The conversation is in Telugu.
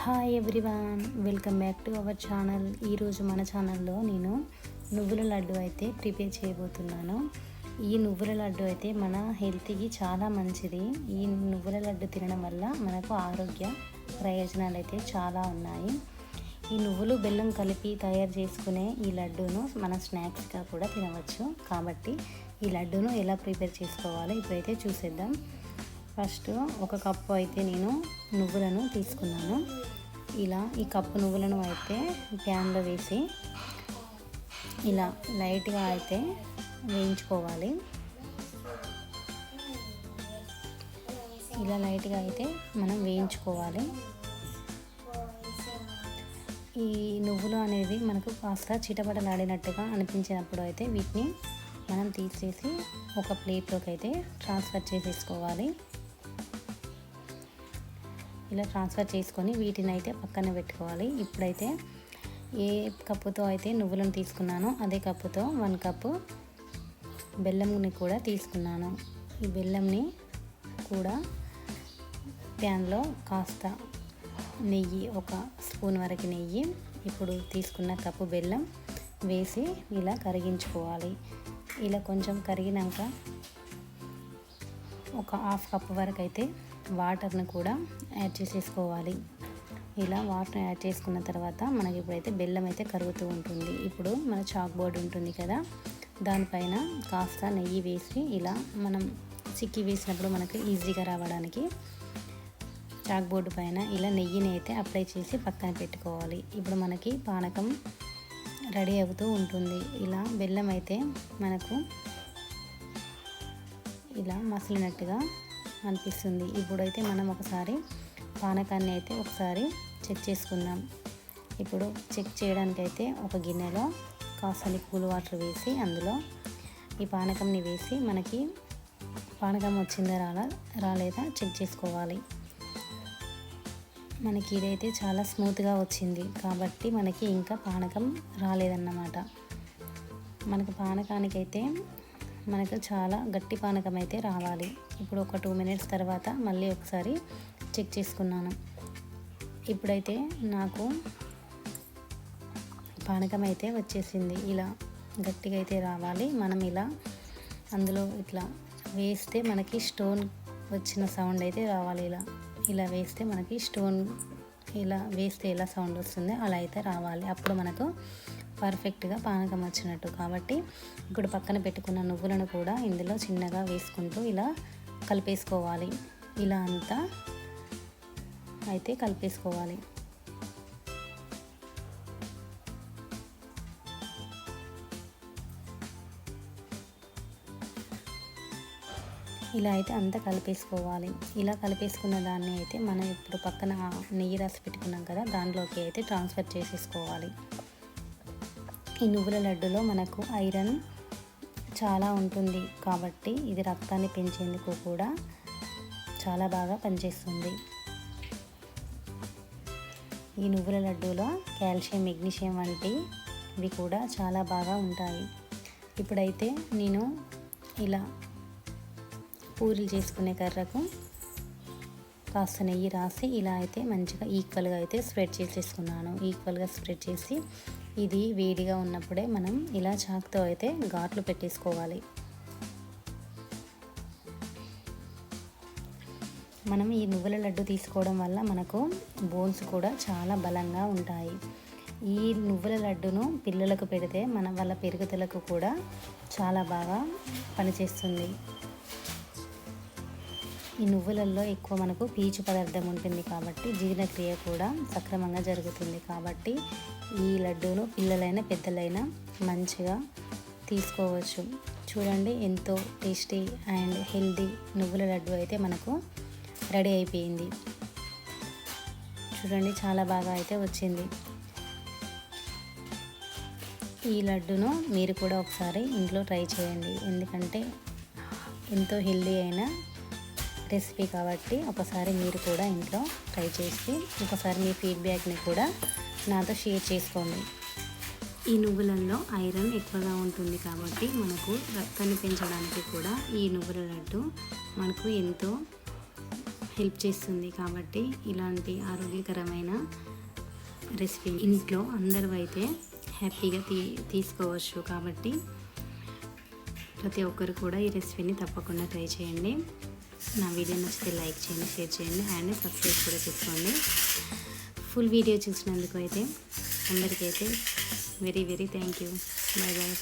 Hi everyone, welcome back to our channel. ఈరోజు మన ఛానల్లో నేను నువ్వుల లడ్డు అయితే ప్రిపేర్ చేయబోతున్నాను. ఈ నువ్వుల లడ్డు అయితే మన హెల్త్కి చాలా మంచిది. ఈ నువ్వుల లడ్డు తినడం వల్ల మనకు ఆరోగ్య ప్రయోజనాలు అయితే చాలా ఉన్నాయి. ఈ నువ్వులు బెల్లం కలిపి తయారు చేసుకునే ఈ లడ్డూను మన స్నాక్స్గా కూడా తినవచ్చు. కాబట్టి ఈ లడ్డూను ఎలా ప్రిపేర్ చేసుకోవాలో ఇప్పుడైతే చూసేద్దాం. ఫస్ట్ ఒక కప్పు అయితే నేను నువ్వులను తీసుకున్నాను. ఇలా ఈ కప్పు నువ్వులను అయితే ప్యాన్లో వేసి ఇలా లైట్గా అయితే వేయించుకోవాలి. ఇలా లైట్గా అయితే మనం వేయించుకోవాలి. ఈ నువ్వులు అనేది మనకు కాస్త చిటపటలాడినట్టుగా అనిపించినప్పుడు అయితే వీటిని మనం తీసేసి ఒక ప్లేట్లోకి అయితే ట్రాన్స్ఫర్ చేసేసుకోవాలి. ఇలా ట్రాన్స్ఫర్ చేసుకొని వీటిని అయితే పక్కన పెట్టుకోవాలి. ఇప్పుడైతే ఏ కప్పుతో అయితే నువ్వులను తీసుకున్నానో అదే కప్పుతో 1 కప్పు బెల్లంని కూడా తీసుకున్నాను. ఈ బెల్లంని కూడా ప్యాన్లో కాస్త నెయ్యి, 1 స్పూన్ వరకు నెయ్యి, ఇప్పుడు తీసుకున్న కప్పు బెల్లం వేసి ఇలా కరిగించుకోవాలి. ఇలా కొంచెం కరిగినాక ఒక 1/2 కప్పు వరకు అయితే వాటర్ని కూడా యాడ్ చేసేసుకోవాలి. ఇలా వాటర్ యాడ్ చేసుకున్న తర్వాత మనకి ఇప్పుడైతే బెల్లం అయితే కరుగుతూ ఉంటుంది. ఇప్పుడు మన చాక్ బోర్డ్ ఉంటుంది కదా, దానిపైన కాస్త నెయ్యి వేసి ఇలా మనం చిక్కి వేసినప్పుడు మనకు ఈజీగా రావడానికి చాక్ బోర్డు పైన ఇలా నెయ్యిని అయితే అప్లై చేసి పక్కన పెట్టుకోవాలి. ఇప్పుడు మనకి పానకం రెడీ అవుతూ ఉంటుంది. ఇలా బెల్లం అయితే మనకు ఇలా మసిలినట్టుగా అనిపిస్తుంది. ఇప్పుడైతే మనం ఒకసారి పానకాన్ని అయితే ఒకసారి చెక్ చేసుకుందాం. ఇప్పుడు చెక్ చేయడానికి అయితే ఒక గిన్నెలో కాస్త కూల్ వాటర్ వేసి అందులో ఈ పానకంని వేసి మనకి పానకం వచ్చిందా రాలేదా చెక్ చేసుకోవాలి. మనకి ఇదైతే చాలా స్మూత్గా వచ్చింది కాబట్టి మనకి ఇంకా పానకం రాలేదన్నమాట. మనకు పానకానికైతే మనకు చాలా గట్టి పానకం అయితే రావాలి. ఇప్పుడు ఒక 2 మినిట్స్ తర్వాత మళ్ళీ ఒకసారి చెక్ చేసుకున్నాను. ఇప్పుడైతే నాకు పానకం అయితే వచ్చేసింది. ఇలా గట్టిగా అయితే రావాలి. మనం ఇలా అందులో ఇట్లా వేస్తే మనకి స్టోన్ వచ్చిన సౌండ్ అయితే రావాలి. ఇలా వేస్తే మనకి స్టోన్ ఇలా వేస్తే ఎలా సౌండ్ వస్తుందో అలా అయితే రావాలి. అప్పుడు మనకు పర్ఫెక్ట్గా పానకం వచ్చినట్టు. కాబట్టి ఇప్పుడు పక్కన పెట్టుకున్న నువ్వులను కూడా ఇందులో చిన్నగా వేసుకుంటూ ఇలా కలిపేసుకోవాలి. ఇలా అంతా అయితే కలిపేసుకోవాలి. ఇలా అయితే అంతా కలిపేసుకోవాలి. ఇలా కలిపేసుకున్న దాన్ని అయితే మనం ఇప్పుడు పక్కన నెయ్యి రాసి పెట్టుకున్నాం కదా, దాంట్లోకి అయితే ట్రాన్స్ఫర్ చేసేసుకోవాలి. ఈ నువ్వుల లడ్డులో మనకు ఐరన్ చాలా ఉంటుంది కాబట్టి ఇది రక్తాన్ని పెంచేందుకు కూడా చాలా బాగా పనిచేస్తుంది. ఈ నువ్వుల లడ్డూలో కాల్షియం, మెగ్నీషియం వంటివి కూడా చాలా బాగా ఉంటాయి. ఇప్పుడైతే నేను ఇలా పూరీలు చేసుకునే కర్రకు కాస్త నెయ్యి రాసి ఇలా అయితే మంచిగా ఈక్వల్గా అయితే స్ప్రెడ్ చేసేసుకున్నాను. ఈక్వల్గా స్ప్రెడ్ చేసి ఇది వేడిగా ఉన్నప్పుడే మనం ఇలా చాకుతో అయితే ఘాట్లు పెట్టేసుకోవాలి. మనం ఈ నువ్వుల లడ్డు తీసుకోవడం వల్ల మనకు బోన్స్ కూడా చాలా బలంగా ఉంటాయి. ఈ నువ్వుల లడ్డును పిల్లలకు పెడితే వాళ్ళ పెరుగుదలకు కూడా చాలా బాగా పనిచేస్తుంది. ఈ నువ్వులలో ఎక్కువ మనకు పీచు పదార్థం ఉంటుంది కాబట్టి జీర్ణక్రియ కూడా సక్రమంగా జరుగుతుంది. కాబట్టి ఈ లడ్డూను పిల్లలైనా పెద్దలైనా మంచిగా తీసుకోవచ్చు. చూడండి, ఎంతో టేస్టీ అండ్ హెల్దీ నువ్వుల లడ్డు అయితే మనకు రెడీ అయిపోయింది. చూడండి, చాలా బాగా అయితే వచ్చింది. ఈ లడ్డును మీరు కూడా ఒకసారి ఇంట్లో ట్రై చేయండి. ఎందుకంటే ఎంతో హెల్దీ అయిన రెసిపీ కాబట్టి ఒకసారి మీరు కూడా ఇంట్లో ట్రై చేసి ఒకసారి మీ ఫీడ్బ్యాక్ని కూడా నాతో షేర్ చేసుకోండి. ఈ నువ్వులలో ఐరన్ ఎక్కువగా ఉంటుంది కాబట్టి మనకు రక్తాన్ని పెంచడానికి కూడా ఈ నువ్వుల లడ్డు మనకు ఎంతో హెల్ప్ చేస్తుంది. కాబట్టి ఇలాంటి ఆరోగ్యకరమైన రెసిపీ ఇంట్లో అందరూ అయితే హ్యాపీగా తీసుకోవచ్చు. కాబట్టి ప్రతి ఒక్కరు కూడా ఈ రెసిపీని తప్పకుండా ట్రై చేయండి. నా వీడియో నచ్చితే లైక్ చేయండి, షేర్ చేయండి అండ్ సబ్స్క్రైబ్ కూడా చేసుకోండి. ఫుల్ వీడియో చూసినందుకు అయితే అందరికైతే very thank you. Bye bye.